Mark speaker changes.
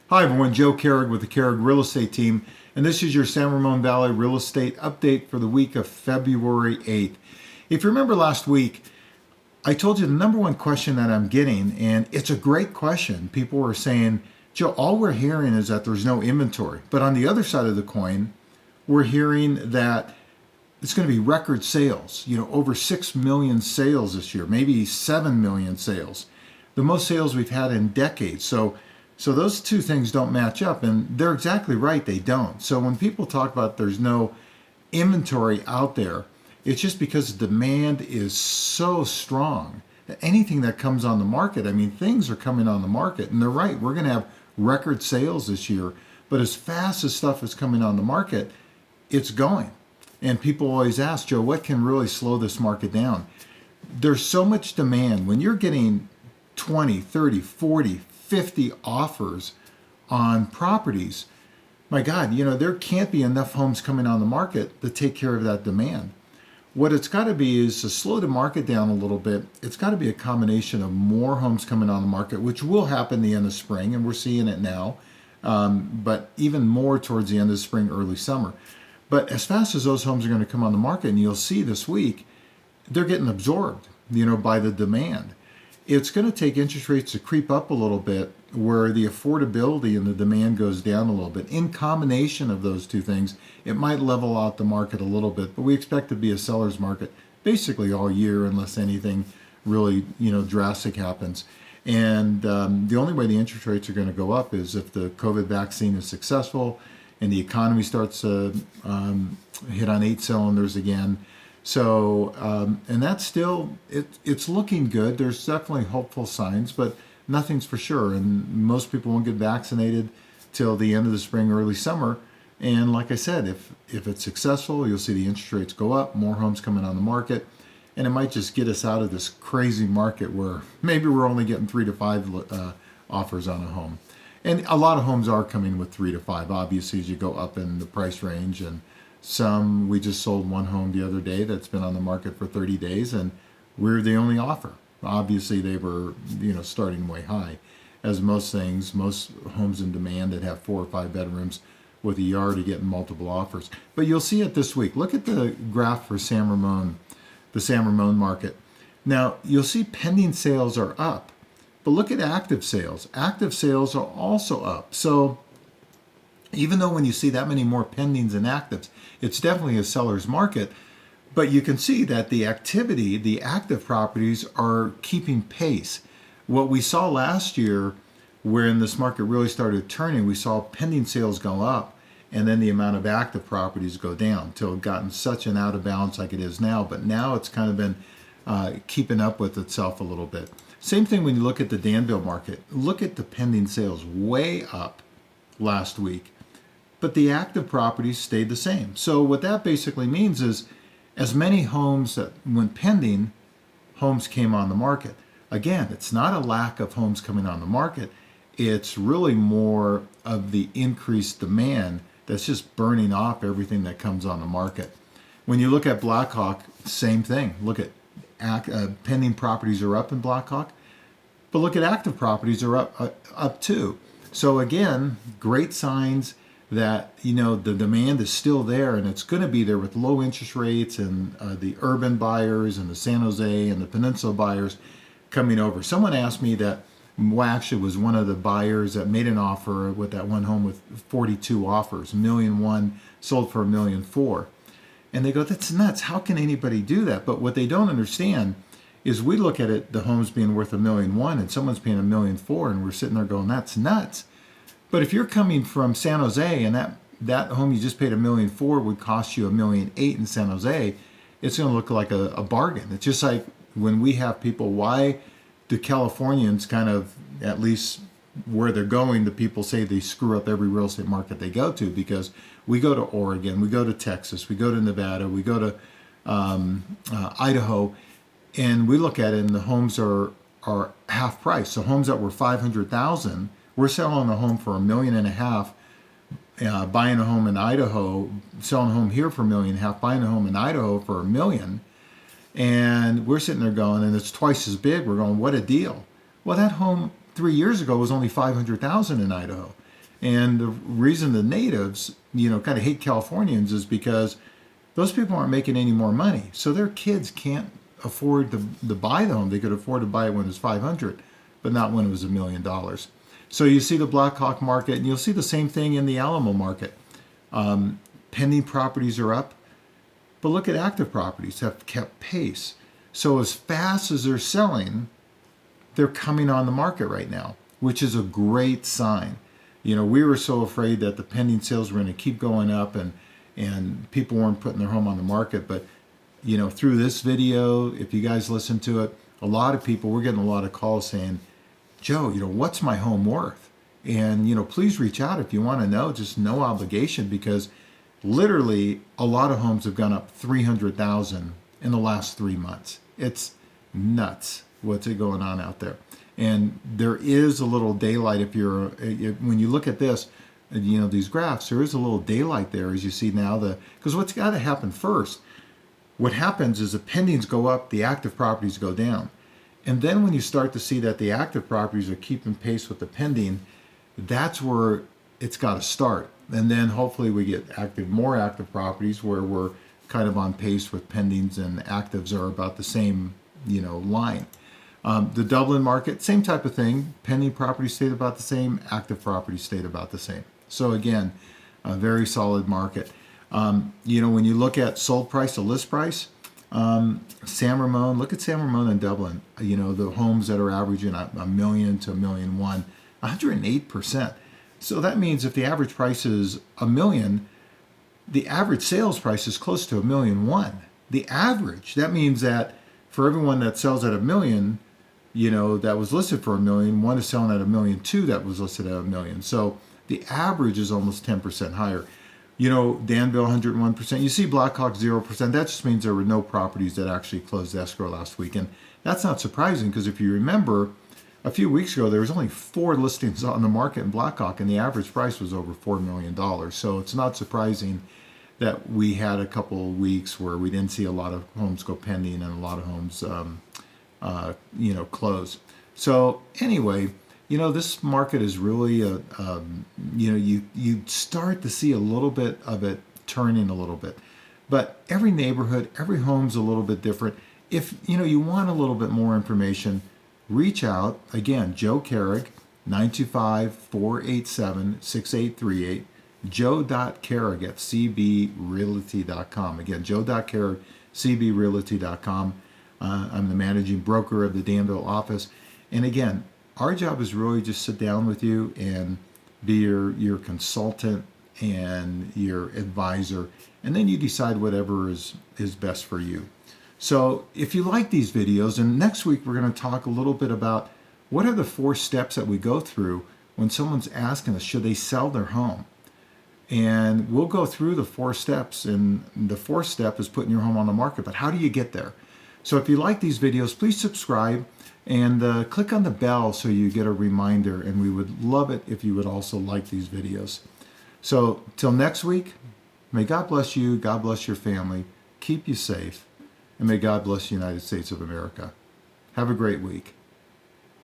Speaker 1: Hi everyone, Joe Kehrig with the Kehrig Real Estate Team, and this is your San Ramon Valley real estate update for the week of February 8th. If you remember last week, I told you the number one question that I'm getting, and it's a great question. People were saying, Joe, all we're hearing is that there's no inventory. But on the other side of the coin, we're hearing that it's going to be record sales, over 6 million sales this year, maybe 7 million sales, the most sales we've had in decades. So those two things don't match up, and they're exactly right, they don't. So when people talk about there's no inventory out there, it's just because demand is so strong that anything that comes on the market, things are coming on the market, and they're right, we're going to have record sales this year, but as fast as stuff is coming on the market, it's going. And people always ask, Joe, what can really slow this market down? There's so much demand. When you're getting 20, 30, 40, 50 offers on properties, my God, there can't be enough homes coming on the market to take care of that demand. What it's got to be is to slow the market down a little bit. It's got to be a combination of more homes coming on the market, which will happen the end of spring, and we're seeing it now, but even more towards the end of spring, early summer. But as fast as those homes are going to come on the market, and you'll see this week, they're getting absorbed, by the demand. It's going to take interest rates to creep up a little bit where the affordability and the demand goes down a little bit. In combination of those two things, it might level out the market a little bit, but we expect to be a seller's market basically all year unless anything really, drastic happens. And the only way the interest rates are going to go up is if the COVID vaccine is successful and the economy starts to hit on 8 cylinders again. So, and that's still, it's looking good. There's definitely hopeful signs, but nothing's for sure. And most people won't get vaccinated till the end of the spring, early summer. And like I said, if it's successful, you'll see the interest rates go up, more homes coming on the market, and it might just get us out of this crazy market where maybe we're only getting 3 to 5 offers on a home. And a lot of homes are coming with 3 to 5, obviously, as you go up in the price range. And we just sold one home the other day that's been on the market for 30 days, and we're the only offer. Obviously, they were, starting way high. As most things, most homes in demand that have 4 or 5 bedrooms with a yard are getting multiple offers. But you'll see it this week. Look at the graph for San Ramon, the San Ramon market. Now, you'll see pending sales are up, but look at active sales. Active sales are also up. So even though when you see that many more pendings and actives, it's definitely a seller's market, but you can see that the activity, the active properties are keeping pace. What we saw last year, when this market really started turning, we saw pending sales go up and then the amount of active properties go down till it gotten such an out of balance like it is now. But now it's kind of been keeping up with itself a little bit. Same thing when you look at the Danville market. Look at the pending sales, way up last week, but the active properties stayed the same. So what that basically means is as many homes that went pending, homes came on the market. Again, it's not a lack of homes coming on the market. It's really more of the increased demand that's just burning off everything that comes on the market. When you look at Blackhawk, same thing. Look at pending properties are up in Blackhawk, but look at active properties are up too. So again, great signs that the demand is still there, and it's going to be there with low interest rates and the urban buyers and the San Jose and the Peninsula buyers coming over. Someone asked me that, well, actually was one of the buyers that made an offer with that one home with 42 offers, $1.1 million, sold for $1.4 million. And they go, that's nuts. How can anybody do that? But what they don't understand is we look at it, the home's being worth $1.1 million, and someone's paying $1.4 million, and we're sitting there going, that's nuts. But if you're coming from San Jose and that home you just paid $1.4 million would cost you $1.8 million in San Jose, it's going to look like a bargain. It's just like when we have people, why do Californians kind of, at least where they're going, the people say they screw up every real estate market they go to, because we go to Oregon, we go to Texas, we go to Nevada, we go to Idaho, and we look at it and the homes are half price. So homes that were $500,000, we're selling a home for $1.5 million, buying a home in Idaho, selling a home here for $1.5 million, buying a home in Idaho for $1 million. And we're sitting there going, and it's twice as big. We're going, what a deal. Well, that home 3 years ago was only $500,000 in Idaho. And the reason the natives, kind of hate Californians is because those people aren't making any more money. So their kids can't afford to buy the home. They could afford to buy it when it was 500, but not when it was $1,000,000. So you see the Blackhawk market, and you'll see the same thing in the Alamo market. Pending properties are up, but look at active properties have kept pace. So as fast as they're selling, they're coming on the market right now, which is a great sign. We were so afraid that the pending sales were going to keep going up and people weren't putting their home on the market. But, through this video, if you guys listen to it, a lot of people, we're getting a lot of calls saying, Joe, what's my home worth? And, please reach out if you want to know, just no obligation, because literally a lot of homes have gone up 300,000 in the last 3 months. It's nuts what's going on out there. And there is a little daylight when you look at this, these graphs, there is a little daylight there as you see now. Because what's got to happen first, what happens is the pendings go up, the active properties go down. And then when you start to see that the active properties are keeping pace with the pending, that's where it's got to start. And then hopefully we get more active properties where we're kind of on pace with pendings and actives are about the same, line. The Dublin market, same type of thing. Pending properties stayed about the same. Active properties stayed about the same. So again, a very solid market. When you look at sold price to list price, San Ramon, look at San Ramon and Dublin. The homes that are averaging $1 million to $1.1 million, 108%. So that means if the average price is $1 million, the average sales price is close to $1.1 million. The average. That means that for everyone that sells at $1 million, that was listed for $1 million, one is selling at $1.2 million that was listed at $1 million. So the average is almost 10% higher. Danville 101%. You see Blackhawk 0%. That just means there were no properties that actually closed escrow last week. And that's not surprising because if you remember, a few weeks ago, there was only 4 listings on the market in Blackhawk, and the average price was over $4 million. So it's not surprising that we had a couple of weeks where we didn't see a lot of homes go pending and a lot of homes, close. So anyway, this market is really you start to see a little bit of it turning a little bit, but every neighborhood, every home's a little bit different. If you want a little bit more information, reach out. Again, Joe Kehrig, 925-487-6838, joe.kehrig at cbrealty.com. Again, joe.kehrig, cbrealty.com. I'm the managing broker of the Danville office. And again, our job is really just sit down with you and be your consultant and your advisor, and then you decide whatever is best for you. So if you like these videos, and next week we're going to talk a little bit about what are the 4 steps that we go through when someone's asking us, should they sell their home? And we'll go through the 4 steps, and the 4th step is putting your home on the market. But how do you get there? So if you like these videos, please subscribe and click on the bell so you get a reminder. And we would love it if you would also like these videos. So till next week, may God bless you, God bless your family, keep you safe, and may God bless the United States of America. Have a great week.